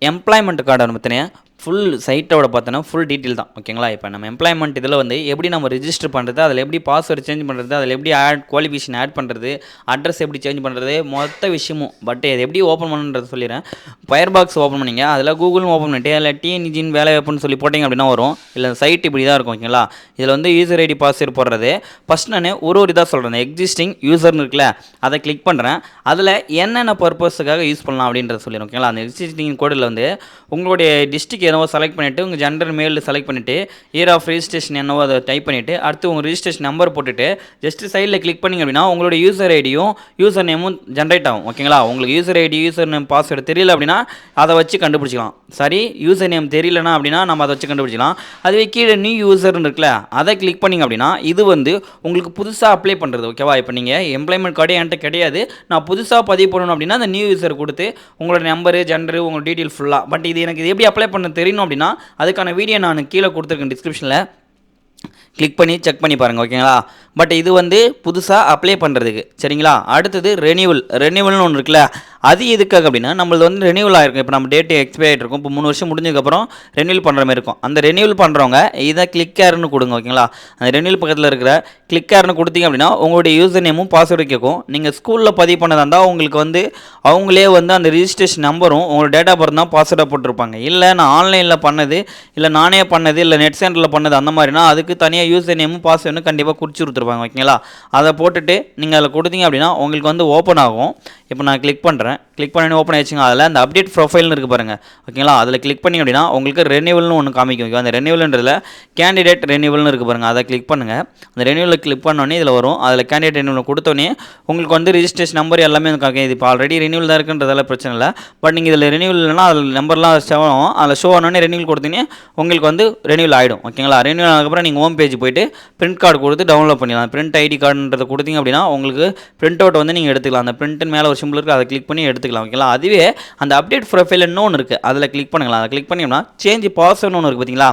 Employment card பற்றின full சைட்டோட பார்த்தோன்னா full detail தான் ஓகேங்களா. இப்போ நம்ம எம்ப்ளாய்மெண்ட் இதில் வந்து எப்படி நம்ம ரிஜிஸ்டர் பண்ணுறது, அதில் எப்படி பாஸ்வேர்டு சேஞ்ச் பண்ணுறது, அதில் எப்படி குவாலிஃபிகேஷன் ஆட் பண்ணுறது, அட்ரஸ் எப்படி சேஞ்ச் பண்ணுறது, மொத்த விஷயமும். பட் இது எப்படி ஓப்பன் பண்ணுறது சொல்லிடுறேன். ஃபயர் பாக்ஸ் ஓப்பன் பண்ணிங்க, அதில் கூகுளும் ஓப்பன் பண்ணிட்டு அதில் டிஎன்இஜின் வேலை வைப்புன்னு சொல்லி போட்டிங்க அப்படின்னா வரும். இல்லை சைட் இப்படி தான் இருக்கும் ஓகேங்களா. இதில் வந்து யூசர் ஐடி பாஸ்வேர்டு போடுறது. ஃபஸ்ட் நான் ஒரு இதாக சொல்கிறேன். எக்ஸிஸ்டிங் யூசர்னு இருக்குல்ல, அதை கிளிக் பண்ணுறேன். அதில் என்னென்ன பர்பஸுக்காக யூஸ் பண்ணலாம் அப்படின்றத சொல்லிடுறேன் ஓகேங்களா. அந்த எக்ஸிஸ்டிங் கோடில் வந்து உங்களுடைய டிஸ்ட்ரிக்ட் என்னவோ செலக்ட் பண்ணிவிட்டு, உங்கள் ஜெண்டர் மேல் செலக்ட் பண்ணிவிட்டு, இயர் ஆஃப் ரெஜிஸ்ட்ரேஷன் என்னவோ அதை டைப் பண்ணிவிட்டு, அடுத்து உங்கள் ரெஜிஸ்ட்ரேஷன் நம்பர் போட்டுட்டு ஜஸ்ட் சைடில் கிளிக் பண்ணிங்க அப்படின்னா உங்களுடைய யூசர் ஐடியும் யூசர் நேமும் ஜென்ரேட் ஆகும் ஓகேங்களா. உங்களுக்கு user ID user name password தெரியல அப்படின்னா அதை வச்சு கண்டுபிடிச்சிக்கலாம். சரி, யூசர் நேம் தெரியலனா அப்படின்னா நம்ம அதை வச்சு கண்டுபிடிச்சிக்கலாம். அதுவே கீழே நியூ யூசர்னு இருக்குல்ல, அதை கிளிக் பண்ணிங்க அப்படின்னா இது வந்து உங்களுக்கு புதுசாக அப்ளை பண்ணுறது ஓகேவா. இப்போ நீங்கள் எம்ப்ளாய்மெண்ட் கார்டே என்கிட்ட கிடையாது, நான் புதுசாக பதிவு பண்ணணும் அப்படின்னா அந்த நியூ யூசர் கொடுத்து உங்களோட நம்பரு ஜெண்டரு உங்களோட டீட்டெயில் ஃபுல்லாக. பட் இது எனக்கு இது எப்படி அப்ளை பண்ண தெரியணும் அப்படின்னா அதுக்கான வீடியோ நான் கீழே கொடுத்துருக்கேன் டிஸ்கிரிப்ஷனில், கிளிக் பண்ணி செக் பண்ணி பாருங்கள் ஓகேங்களா. பட் இது வந்து புதுசாக அப்ளை பண்ணுறதுக்கு சரிங்களா. அடுத்தது ரெனியூவல்னு ஒன்று இருக்குல்ல, அது எதுக்காக அப்படின்னா நம்மளது வந்து ரெனியூவல் ஆகிருக்கும். இப்போ நம்ம டேட்டு எக்ஸ்பைரி ஆகிட்டு இருக்கும். இப்போ 3 வருஷம் முடிஞ்சதுக்கப்புறம் ரெனியூவல் பண்ணுற மாதிரி இருக்கும். அந்த ரெனியூவல் பண்ணுறவங்க இதை கிளிக் ஏர்னு கொடுங்க ஓகேங்களா. அந்த ரெனியூவல் பக்கத்தில் இருக்கிற கிளிக் ஏர்னு கொடுத்தீங்க அப்படின்னா உங்களுடைய யூசர் நேமும் பாஸ்வேர்டு கேட்கும். நீங்கள் ஸ்கூலில் பதிவு பண்ணதாக இருந்தால் உங்களுக்கு வந்து அவங்களே வந்து அந்த ரிஜிஸ்ட்ரேஷன் நம்பரும் உங்களோட டேட்டா பர்த் தான் பாஸ்வேர்டாக போட்டிருப்பாங்க. இல்லை நான் ஆன்லைனில் பண்ணது, இல்லை நானே பண்ணது, இல்லை நெட் சென்டரில் பண்ணது அந்த மாதிரினா அதுக்கு தனியாக யூசர் நேமும் பாஸ்வேர்டு கண்டிப்பாக குறிச்சு கொடுத்துருப்பாங்க ஓகேங்களா. அதை போட்டுட்டு நீங்கள் அதில் கொடுத்தீங்க அப்படின்னா உங்களுக்கு வந்து ஓப்பன் ஆகும். இப்போ நான் கிளிக் பண்ணுறேன். கிளிக் பண்ணி ஓப்பன் ஆயிடுச்சுங்க. அதில் அந்த அப்டேட் ப்ரொஃபைல்னு இருக்குது பாருங்கள் ஓகேங்களா. அதில் கிளிக் பண்ணி அப்படின்னா உங்களுக்கு ரெனியூவல்னு ஒன்று காமிக்கும். அந்த ரெனியூவல்ன்றதில் கேண்டிடேட் ரெனியூவல்னு இருக்குது பாருங்கள், அதை கிளிக் பண்ணுங்கள். அந்த ரெனியூவலில் கிளிக் பண்ணோன்னே இதில் வரும். அதில் கேண்டிடேட் ரெனியூவல் கொடுத்தோன்னே உங்களுக்கு வந்து ரிஜிஸ்ட்ரேஷன் நம்பர் எல்லாமே காக்கும். இது இப்போ ஆல்ரெடி ரெனியூவல் தான் இருக்குன்றதால பிரச்சனை இல்லை. பட் நீங்கள் இதில் ரெனியூவல் இல்லைனா அதில் நம்பர்லாம் ஷோ ஆகும். அதில் ஷோ ஆனோடனே ரெனியூவல் கொடுத்தீங்கன்னா உங்களுக்கு வந்து ரெனியூவல் ஆகிடும் ஓகேங்களா. ரெனியூவல் ஆனதுக்கப்புறம் நீங்கள் ஹோம் பேஜ் போய்ட்டு பிரிண்ட் கார்டு கொடுத்து டவுன்லோட் பண்ணிடலாம். பிரிண்ட் ஐடி கார்டுன்றதை கொடுத்தீங்க அப்படின்னா உங்களுக்கு பிரிண்ட் அவுட் வந்து நீங்கள் எடுத்துக்கலாம். அந்த பிரிண்ட்னு மேலே ஒரு சிம்பிள் இருக்குது, அதை கிளிக் பண்ணி எடுத்துக்கலாம் ஓகேங்களா. அதுவே அந்த அப்டேட் ப்ரொஃபைல் இன்னொன்று இருக்குது, அதில் கிளிக் பண்ணுங்களா. அதை கிளிக் பண்ணிங்கன்னா சேஞ்ச் பாஸ்வேர்டுன்னு ஒன்று இருக்குது பார்த்தீங்களா,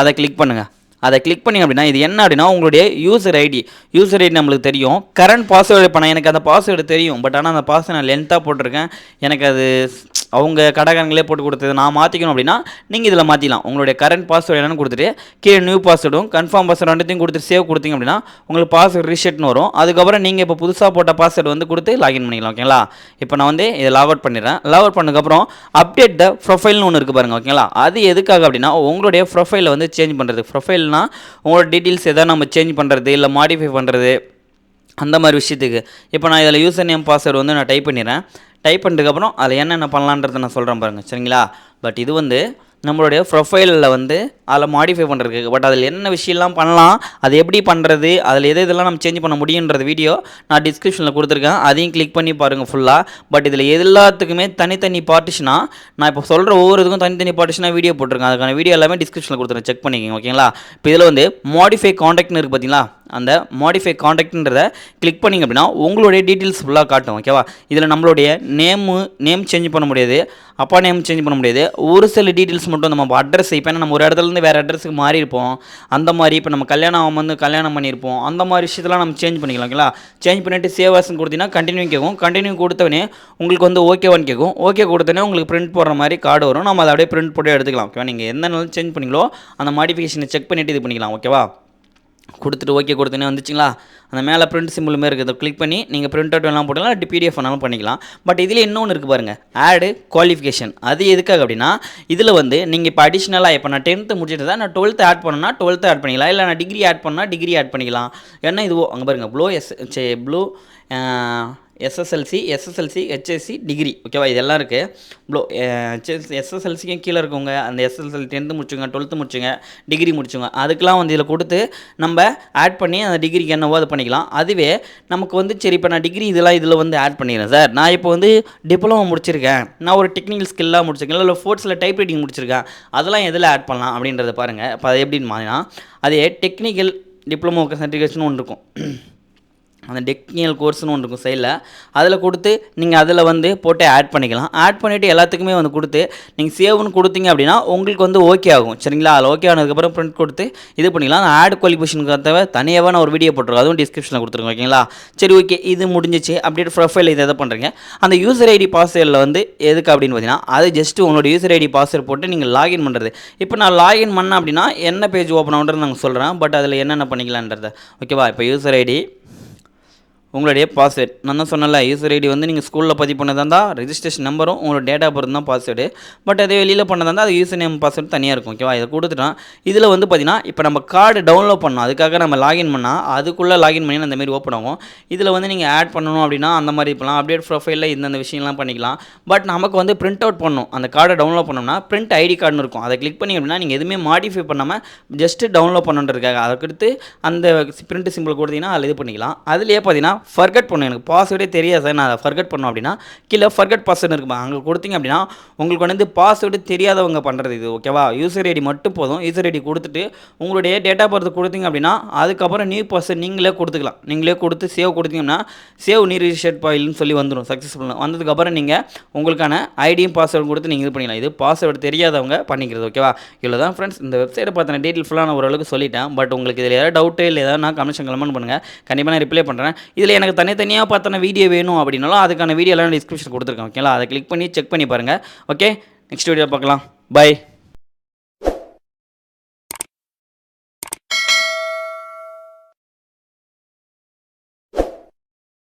அதை கிளிக் பண்ணுங்கள். அதை கிளிக் பண்ணி அப்படின்னா இது என்ன அப்படின்னா உங்களுடைய யூசர் ஐடி நம்மளுக்கு தெரியும். கரண்ட் பாஸ்வேர்டு இப்போ எனக்கு அந்த பாஸ்வேர்டு தெரியும். பட் ஆனால் அந்த பாஸ்வேர்டு நான் லென்த்தாக போட்டிருக்கேன். எனக்கு அது அவங்க கடைக்காரங்களே போட்டு கொடுத்தது நான் மாற்றிக்கணும் அப்படின்னா நீங்கள் இதில் மாற்றிக்கலாம். உங்களுடைய கரண்ட் பாஸ்வேர்டு என்னென்னு கொடுத்துட்டு கீழே நியூ பாஸ்வேர்டும் கன்ஃபார்ம் பாஸ்வேர்டு ரெண்டுத்தையும் கொடுத்துட்டு சேவ் கொடுத்தீங்க அப்படின்னா உங்களுக்கு பாஸ்வேர்டு ரீசெட்னு வரும். அதுக்கப்புறம் நீங்கள் இப்போ புதுசாக போட்ட பாஸ்வேர்டு வந்து கொடுத்து லாகின் பண்ணிக்கலாம் ஓகேங்களா. இப்போ நான் வந்து இதை லாக் அவுட் பண்ணிடுறேன். லாக் அவுட் பண்ணதுக்கப்புறம் அப்டேட் த ப்ரொஃபைல்னு ஒன்று இருக்குது பாருங்கள் ஓகேங்களா. அது எதுக்காக அப்படின்னா உங்களுடைய ப்ரொஃபைலை வந்து சேஞ்ச் பண்ணுறது. ப்ரொஃபைல்னா உங்களோட டீட்டெயில்ஸ் எதாவது நம்ம சேஞ்ச் பண்ணுறது இல்லை மாடிஃபை பண்ணுறது அந்த மாதிரி விஷயத்துக்கு. இப்போ நான் இதில் யூசர் நேம் பாஸ்வேர்டு வந்து நான் டைப் பண்ணிடுறேன். டைப் பண்ணதுக்கப்புறம் அதில் என்னென்ன பண்ணலான்றதை நான் சொல்கிறேன் பாருங்கள் சரிங்களா. பட் இது வந்து நம்மளுடைய ப்ரொஃபைலில் வந்து அதில் மாடிஃபை பண்ணுறதுக்கு. பட் அதில் என்ன விஷயம்லாம் பண்ணலாம், அது எப்படி பண்ணுறது, அதில் இதெல்லாம் நம்ம சேஞ்ச் பண்ண முடியுன்ற வீடியோ நான் டிஸ்கிரிப்ஷனில் கொடுத்துருக்கேன். அதையும் கிளிக் பண்ணி பாருங்கள் ஃபுல்லாக. பட் இதில் எல்லாத்துக்குமே தனித்தனி பார்ட்டிஷனாக நான் இப்போ சொல்கிற ஒவ்வொரு இதுக்கும் தனித்தனி பார்ட்டிஷனாக வீடியோ போட்டிருக்கேன். அதுக்கான வீடியோ எல்லாமே டிஸ்கிரிப்ஷனில் கொடுத்துருக்கேன், செக் பண்ணிக்கோங்க ஓகேங்களா. இப்போ இதில் வந்து மாடிஃபை காண்டாக்ட்னு இருக்குது பார்த்தீங்களா, அந்த மாடிஃபை காண்டாக்ட்ன்றதை கிளிக் பண்ணிங்க அப்படின்னா உங்களுடைய டீட்டெயில்ஸ் ஃபுல்லாக காட்டும் ஓகேவா. இதில் நம்மளுடைய நேம் சேஞ்ச் பண்ண முடியாது, அப்பா நேம் சேஞ்ச் பண்ண முடியாது. ஒரு சில டீட்டெயில்ஸ் மட்டும் நம்ம அட்ரஸ், இப்போ நம்ம ஒரு இடத்துலேருந்து வேறு அட்ரஸுக்கு மாறி இருப்போம். அந்த மாதிரி இப்போ நம்ம கல்யாணம் பண்ணியிருப்போம். அந்த மாதிரி விஷயத்தெல்லாம் நம்ம சேஞ்ச் பண்ணிக்கலாம் ஓகேங்களா. சேஞ்ச் பண்ணிவிட்டு சேவ் ஆஸ்ன்னு கொடுத்தீங்கன்னா கண்டினியூ கேட்கும். கண்டினியூ கொடுத்தவனே உங்களுக்கு வந்து ஓகேவான்னு கேட்கும். ஓகே கொடுத்தோன்னே உங்களுக்கு பிரிண்ட் போடுற மாதிரி கார்டு வரும். நம்ம அதை அப்படியே பிரிண்ட் போட்டு எடுத்துக்கலாம் ஓகேவா. நீங்கள் எந்த நாளும் சேஞ்ச் பண்ணிங்களோ அந்த மாடிஃபிகேஷனை செக் பண்ணிவிட்டு இது பண்ணிக்கலாம் ஓகேவா. கொடுத்துட்டு ஓகே கொடுத்தோன்னே வந்துச்சுங்களா. அந்த மேலே பிரிண்ட் சிம்பிளுமே இருக்குது, கிளிக் பண்ணி நீங்கள் பிரிண்ட் அவுட் எல்லாம் போட்டுக்கலாம், பிடிஎஃப் வேணாலும் பண்ணிக்கலாம். பட் இதில் இன்னொன்று இருக்குது பாருங்கள், ஆடு குவாலிஃபிகேஷன். அது எதுக்காக அப்படின்னா இதில் வந்து நீங்கள் இப்போ அடிஷ்னலாக இப்போ நான் 10th முடிச்சுட்டு தான் நான் 12th ஆட் பண்ணணும்னா 12th ஆட் பண்ணிக்கலாம், இல்லை நான் டிகிரி ஆட் பண்ணால் டிகிரி ஆட் பண்ணிக்கலாம். ஏன்னா இதுவோ அங்கே பாருங்கள் ப்ளூ எஸ்எஸ்எல்சி ஹெச்எஸ்சி டிகிரி ஓகேவா, இதெல்லாம் இருக்குது. ப்ளோ எஸ்எஸ்எல்சிக்கும் கீழே இருக்கவங்க அந்த எஸ்எஸ்எல் 10th முடிச்சுங்க, 12th முடிச்சுங்க, டிகிரி முடிச்சுங்க, அதுக்கெலாம் வந்து இதில் கொடுத்து நம்ம ஆட் பண்ணி அந்த டிகிரிக்கு என்னவோ அது பண்ணிக்கலாம். அதுவே நமக்கு வந்து சரி இப்போ நான் டிகிரி இதில் வந்து ஆட் பண்ணிடுறேன் சார், நான் இப்போ வந்து டிப்ளமோ முடிச்சிருக்கேன், நான் ஒரு டெக்னிக்கல் ஸ்கில்லாக முடிச்சிருக்கேன், இல்லை ஃபோர்த்ஸில் டைப் ரைட்டிங் முடிச்சிருக்கேன், அதெல்லாம் எதில் ஆட் பண்ணலாம் அப்படின்றத பாருங்கள். இப்போ அது எப்படின்னு மாதிரினா அதே டெக்னிக்கல் டிப்ளமோ சர்டிஃபிகேஷன் ஒன்று இருக்கும். அந்த டெக்னிக்கல் கோர்ஸ்னு ஒன்று இருக்கும் சைடில், அதில் கொடுத்து நீங்கள் அதில் வந்து போட்டு ஆட் பண்ணிக்கலாம். ஆட் பண்ணிவிட்டு எல்லாத்துக்குமே வந்து கொடுத்து நீங்கள் சேவ்னு கொடுத்தீங்க அப்படின்னா உங்களுக்கு வந்து ஓகே ஆகும். சரிங்களா? அதில் ஓகே ஆனதுக்கப்புறம் பிரிண்ட் கொடுத்து இது பண்ணிக்கலாம். ஆட் குவாலிஃபிகேஷனுக்கு தவிர தனியாகவே நான் ஒரு வீடியோ போட்டிருக்கேன், அதுவும் டிஸ்கிரிப்ஷனில் கொடுத்துருக்கேன். ஓகேங்களா? சரி, ஓகே, இது முடிஞ்சிச்சு. அப்டேட் ப்ரொஃபைல் இதை பண்ணுறீங்க. அந்த யூசர் ஐடி பாஸ்வேர்டில் வந்து எதுக்கு அப்படின்னு பார்த்தீங்கன்னா, அது ஜஸ்ட்டு உங்களோட யூசர் ஐடி பாஸ்வேர்ட் போட்டு நீங்கள் லாகின் பண்ணுறது. இப்போ நான் லாகின் பண்ணேன் அப்படின்னா என்ன பேஜ் ஓப்பன் ஆகுன்றது நாங்கள் சொல்கிறேன். பட் அதில் என்னென்ன பண்ணிக்கலான்றதை. ஓகேவா? இப்போ யூசர் ஐடி, உங்களுடைய பாஸ்வேர்டு நான் தான் சொன்னல, யூசர் ஐடி வந்து நீங்கள் ஸ்கூலில் பதிவு பண்ணதாக இருந்தால் ரெஜிஸ்ட்ரேஷன் நம்பரும் உங்களோட டேட் ஆஃப் பர்த் தான் பாஸ்வேர்டு. பட் அதே வெளியில் பண்ணதாக இருந்தால் அது யூசர் நேம் பாஸ்வேர்டு தனியாக இருக்கும். ஓகேவா? இதை கொடுத்துட்டோம். இதில் வந்து பார்த்தீங்கன்னா இப்போ நம்ம கார்டு டவுன்லோட் பண்ணோம், அதுக்காக நம்ம லாகின் பண்ணால் அதுக்குள்ளே லாகின் பண்ணி அந்த மாதிரி ஓப்பன் ஆகும். இதில் வந்து நீங்கள் ஆட் பண்ணணும் அப்படின்னா அந்த மாதிரி இப்போலாம் அப்டேட் ப்ரொஃபைலில் இந்த விஷயம்லாம் பண்ணிக்கலாம். பட் நமக்கு வந்து பிரிண்ட் அவுட் பண்ணணும். அந்த கார்டை டவுன்லோட் பண்ணோம்னா பிரிண்ட் ஐடி கார்டுன்னு இருக்கும், அதை கிளிக் பண்ணி அப்படின்னா நீங்கள் எதுவுமே மாடிஃபை பண்ணாமல் ஜஸ்ட்டு டவுன்லோட் பண்ணுன்றதுக்காக அதுக்கடுத்து அந்த பிரிண்ட் சிம்பிள் கொடுத்தீங்கன்னா அதில் இது பண்ணிக்கலாம். அதுலேயே பார்த்தீங்கன்னா ஃபர்கட் பண்ணணும். எனக்கு பாஸ்வேர்டே தெரியாது சார், நான் அதை ஃபர்கட் பண்ணணும் அப்படின்னா கீழே ஃபர்கட் பாஸ்வேர்டு இருக்குமா, அங்கே கொடுத்தீங்க அப்படின்னா உங்களுக்கு வந்து பாஸ்வேர்டு தெரியாதவங்க பண்ணுறது இது. ஓகேவா? யூசர் ஐடி மட்டும் போதும். யூசர் ஐடி கொடுத்துட்டு உங்களுடைய டேட் ஆஃப் பர்த் கொடுத்தீங்க அப்படின்னா அதுக்கப்புறம் நியூ பாஸ்வேர்டு நீங்களே கொடுத்துக்கலாம். நீங்களே கொடுத்து சேவ் கொடுத்தீங்கன்னா சேவ் நியூ ரிஜிஸ்டர்ட் ஃபைல்னு சொல்லி வந்துடும். சக்ஸஸ்ஃபுல்லாக வந்ததுக்கப்புறம் நீங்கள் உங்களுக்கான ஐடியும் பாஸ்வேர்டு கொடுத்து நீங்கள் இது பண்ணிக்கலாம். இது பாஸ்வேர்டு தெரியாதவங்க பண்ணிக்கிறது. ஓகேவா? இவ்வளோ தான் ஃப்ரெண்ட்ஸ். இந்த வெப்சைட்டை பார்த்தன டீட்டெயில் ஃபுல்லாக நான் ஓரளவுக்கு சொல்லிட்டேன். பட் உங்களுக்கு இதில் ஏதாவது டவுட்டு இல்லை ஏதாவது நான் கமெண்ட் பண்ணுங்கள், கண்டிப்பாக நான் ரிப்ளை பண்ணுறேன். இதில் எனக்கு தனித்தனியாக பார்த்தன வீடியோ வேணும் அப்படின்னாலும் அதுக்கான வீடியோலாம் டிஸ்கிரிப்ஷன் கொடுத்துருக்கேன். ஓகேங்களா? அதை கிளிக் பண்ணி செக் பண்ணி பாருங்கள். ஓகே, நெக்ஸ்ட் வீடியோ பார்க்கலாம். பை.